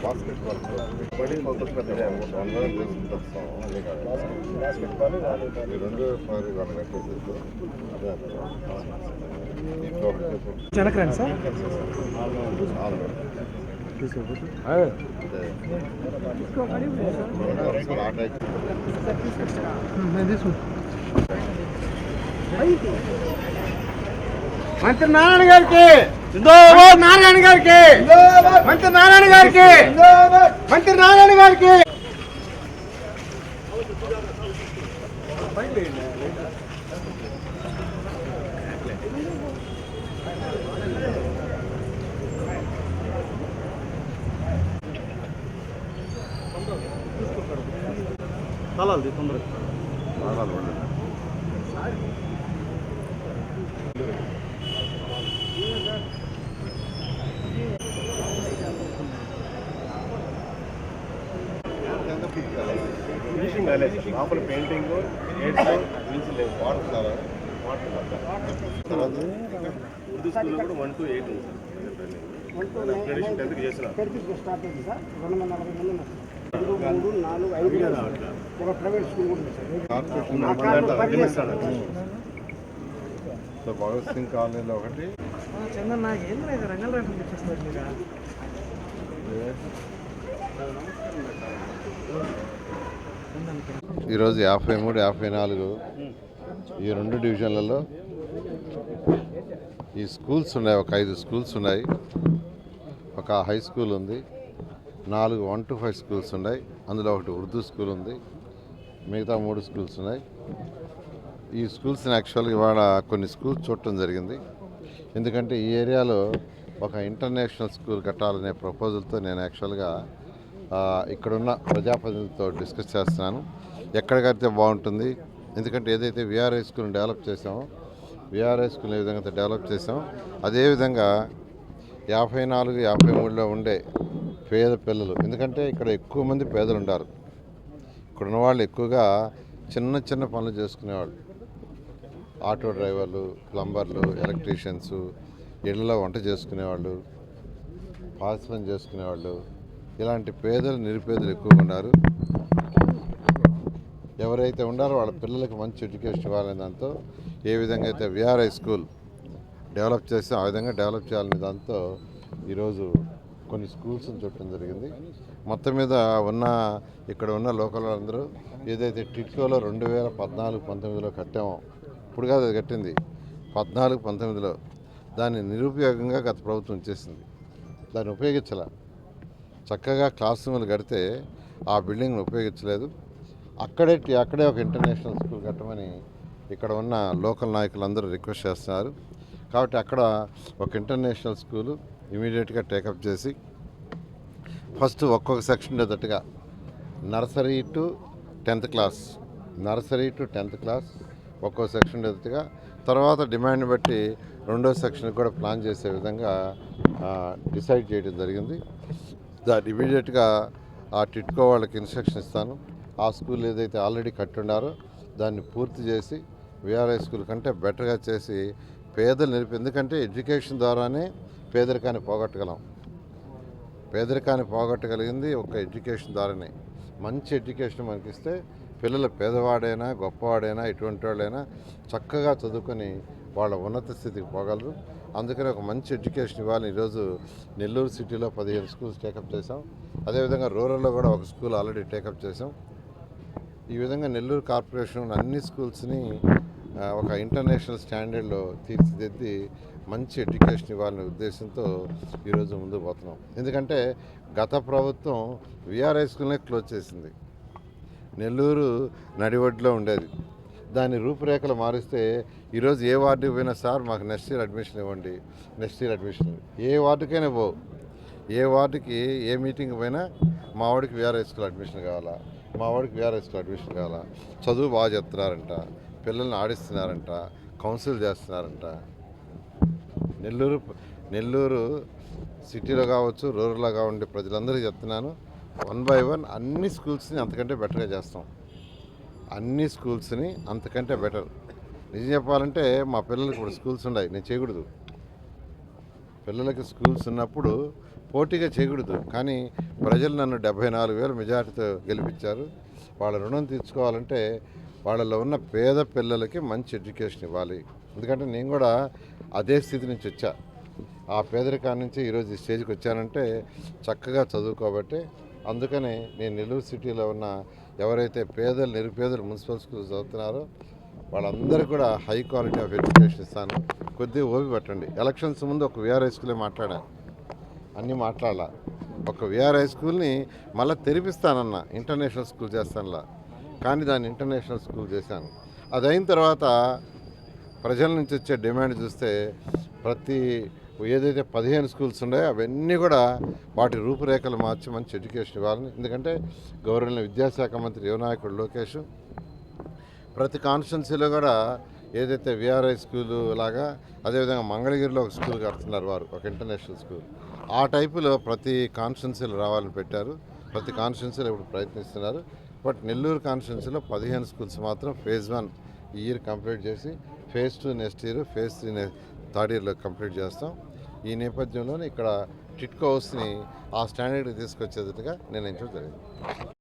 Basketball బడి focus రెండు వెనకరండి sir మంత్రి నారాయణ గారికి నారాయణ గారికి మంత్రి నారాయణ గారికి మంత్రి నారాయణ గారికి తలాలి తొందరగా ఫినిషింగ్ కాలేదు లోపల పెయింటింగ్ వాటర్ ఉర్దూ స్కూల్లో కూడా 1 to 8 10th చేసిన స్టార్ట్ అయింది సార్ 240 మంది ఉన్నారు 3, 4, 5 ఒక ప్రైవేట్ స్కూల్ కూడా భగత్ సింగ్ కాలనీలో ఒకటి చందన్ నాకు ఏం లేదు రంగంలో ఈరోజు 53, 54 ఈ 2 డివిజన్లలో ఈ స్కూల్స్ ఉన్నాయి. ఒక 5 స్కూల్స్ ఉన్నాయి. ఒక హై స్కూల్ ఉంది. 4 1 to 5 స్కూల్స్ ఉన్నాయి. అందులో ఒకటి ఉర్దూ స్కూల్ ఉంది. మిగతా 3 స్కూల్స్ ఉన్నాయి. ఈ స్కూల్స్ని యాక్చువల్గా ఇవాళ కొన్ని స్కూల్స్ చూడటం జరిగింది. ఎందుకంటే ఈ ఏరియాలో ఒక ఇంటర్నేషనల్ స్కూల్ కట్టాలనే ప్రపోజల్తో నేను యాక్చువల్గా ఇక్కడున్న ప్రజాప్రతినిధులతో డిస్కస్ చేస్తున్నాను. ఎక్కడ కడితే బాగుంటుంది, ఎందుకంటే ఏదైతే విఆర్ఐ స్కూల్ని డెవలప్ చేసామో విఆర్ఐ స్కూల్ని ఏ విధంగా డెవలప్ చేసామో అదేవిధంగా 54, 53లో ఉండే పేద పిల్లలు, ఎందుకంటే ఇక్కడ ఎక్కువ మంది పేదలు ఉంటారు. ఇక్కడ ఉన్నవాళ్ళు ఎక్కువగా చిన్న చిన్న పనులు చేసుకునేవాళ్ళు, ఆటో డ్రైవర్లు, ప్లంబర్లు, ఎలక్ట్రీషియన్స్, ఇళ్లలో వంట చేసుకునేవాళ్ళు, పాస్ పని చేసుకునేవాళ్ళు, ఇలాంటి పేదలు నిరుపేదలు ఎక్కువగా ఉన్నారు. ఎవరైతే ఉన్నారో వాళ్ళ పిల్లలకు మంచి ఎడ్యుకేషన్ ఇవ్వాలనే దాంతో ఏ విధంగా అయితే విఆర్ఐ స్కూల్ డెవలప్ చేస్తే ఆ విధంగా డెవలప్ చేయాలనే దాంతో ఈరోజు కొన్ని స్కూల్స్ని చూడటం జరిగింది. మొత్తం మీద ఇక్కడ ఉన్న లోకల్ అందరూ ఏదైతే టిట్కోలో 2014-19లో కట్టామో, ఇప్పుడు కాదు అది కట్టింది 14-19లో, దాన్ని నిరుపయోగంగా గత ప్రభుత్వం చేసింది. దాన్ని ఉపయోగించాల, చక్కగా క్లాస్ రూములు కడితే ఆ బిల్డింగ్ని ఉపయోగించలేదు. అక్కడే ఒక ఇంటర్నేషనల్ స్కూల్ కట్టమని ఇక్కడ ఉన్న లోకల్ నాయకులందరూ రిక్వెస్ట్ చేస్తున్నారు. కాబట్టి అక్కడ ఒక ఇంటర్నేషనల్ స్కూలు ఇమీడియట్గా టేకప్ చేసి ఫస్ట్ ఒక్కొక్క సెక్షన్ ఉండేటట్టుగా నర్సరీ టు 10th క్లాస్ ఒక్కో సెక్షన్ ఉండేటట్టుగా, తర్వాత డిమాండ్ని బట్టి రెండో సెక్షన్కి కూడా ప్లాన్ చేసే విధంగా డిసైడ్ చేయడం జరిగింది. దాన్ని ఇమీడియట్గా ఆ టిట్కో వాళ్ళకి ఇన్స్ట్రక్షన్ ఇస్తాను. ఆ స్కూల్ ఏదైతే ఆల్రెడీ కట్టుండారో దాన్ని పూర్తి చేసి విఆర్ఐ స్కూల్ కంటే బెటర్గా చేసి పేదలు ఎందుకంటే ఎడ్యుకేషన్ ద్వారానే పేదరికాన్ని పోగొట్టగలిగింది ఒక ఎడ్యుకేషన్ ద్వారానే. మంచి ఎడ్యుకేషన్ మనకిస్తే పిల్లలు పేదవాడైనా గొప్పవాడైనా ఎటువంటి వాళ్ళైనా చక్కగా చదువుకొని వాళ్ళ ఉన్నత స్థితికి పోగలరు. అందుకని ఒక మంచి ఎడ్యుకేషన్ ఇవ్వాలని ఈరోజు నెల్లూరు సిటీలో 15 స్కూల్స్ టేకప్ చేసాం. అదేవిధంగా రూరల్లో కూడా ఒక స్కూల్ ఆల్రెడీ టేకప్ చేసాం. ఈ విధంగా నెల్లూరు కార్పొరేషన్ అన్ని స్కూల్స్ని ఒక ఇంటర్నేషనల్ స్టాండర్డ్లో తీర్చిదిద్ది మంచి ఎడ్యుకేషన్ ఇవ్వాలనే ఉద్దేశంతో ఈరోజు ముందుకు పోతున్నాం. ఎందుకంటే గత ప్రభుత్వం విఆర్ఐ స్కూల్నే క్లోజ్ చేసింది. నెల్లూరు నడివడ్లో ఉండేది, దాని రూపురేఖలు మారిస్తే ఈరోజు ఏ వార్డుకి పోయినా సార్ మాకు నెక్స్ట్ ఇయర్ అడ్మిషన్ ఇవ్వండి, నెక్స్ట్ ఇయర్ అడ్మిషన్ ఏ వార్డుకైనా పోవు, ఏ వార్డుకి ఏ మీటింగ్ పోయినా మా వాడికి విఆర్ హై స్కూల్ అడ్మిషన్ కావాలా, మా వాడికి విఆర్ హై స్కూల్ అడ్మిషన్ కావాలా, చదువు బాగా చెప్తున్నారంట, పిల్లల్ని ఆడిస్తున్నారంట, కౌన్సిల్ చేస్తున్నారంట. నెల్లూరు సిటీలో కావచ్చు, రూరల్గా ఉండే ప్రజలందరికీ చెప్తున్నాను, 1 by 1 అన్ని స్కూల్స్ని అంతకంటే బెటర్గా చేస్తాం. అన్ని స్కూల్స్ని అంతకంటే బెటర్. నిజం చెప్పాలంటే మా పిల్లలకి ఇప్పుడు స్కూల్స్ ఉన్నాయి, నేను చేయకూడదు. పిల్లలకి స్కూల్స్ ఉన్నప్పుడు పోటీగా చేయకూడదు. కానీ ప్రజలు నన్ను 74,000 మెజార్టీతో గెలిపించారు. వాళ్ళ రుణం తీర్చుకోవాలంటే వాళ్ళలో ఉన్న పేద పిల్లలకి మంచి ఎడ్యుకేషన్ ఇవ్వాలి. ఎందుకంటే నేను కూడా అదే స్థితి నుంచి వచ్చా. ఆ పేదరికాన్ని నుంచి ఈరోజు ఈ స్టేజ్కి వచ్చానంటే చక్కగా చదువుకోబట్టి. అందుకని నేను నెల్లూరు సిటీలో ఉన్న ఎవరైతే నిరుపేదలు మున్సిపల్ స్కూల్స్ చదువుతున్నారో వాళ్ళందరూ కూడా హై క్వాలిటీ ఆఫ్ ఎడ్యుకేషన్ ఇస్తాను. కొద్దిగా ఓపిక పట్టండి. ఎలక్షన్స్ ముందు ఒక విఆర్ హై స్కూలే మాట్లాడాను, అన్నీ మాట్లాడాల. ఒక విఆర్ హై స్కూల్ని మళ్ళీ తెరిపిస్తానన్నా, ఇంటర్నేషనల్ స్కూల్ చేస్తానులా, కానీ దాన్ని ఇంటర్నేషనల్ స్కూల్ చేశాను. అది అయిన తర్వాత ప్రజల నుంచి వచ్చే డిమాండ్ చూస్తే ఏదైతే 15 స్కూల్స్ ఉన్నాయో అవన్నీ కూడా వాటి రూపురేఖలు మార్చి మంచి ఎడ్యుకేషన్ ఇవ్వాలని. ఎందుకంటే గౌరవనీయ విద్యాశాఖ మంత్రి యువనాయకుడు లోకేష్ ప్రతి కాన్స్టిట్యున్సీలో కూడా ఏదైతే విఆర్ఐ స్కూలు లాగా అదేవిధంగా మంగళగిరిలో ఒక స్కూల్ కడుతున్నారు వారు, ఒక ఇంటర్నేషనల్ స్కూల్. ఆ టైపులో ప్రతి కాన్స్టిట్యున్సీలో రావాలని పెట్టారు. ప్రతి కాన్స్టిట్యున్సీలో ఇప్పుడు ప్రయత్నిస్తున్నారు. బట్ నెల్లూరు కాన్స్టిట్యున్సీలో 15 స్కూల్స్ మాత్రం phase 1 ఈ ఇయర్ కంప్లీట్ చేసి phase 2 next year, phase 3 third ఇయర్లో కంప్లీట్ చేస్తాం. ఈ నేపథ్యంలోనే ఇక్కడ టిట్కో హౌస్ని ఆ స్టాండర్డ్కి తీసుకొచ్చేదిగా నేను ఎంచుకోవడం జరిగింది.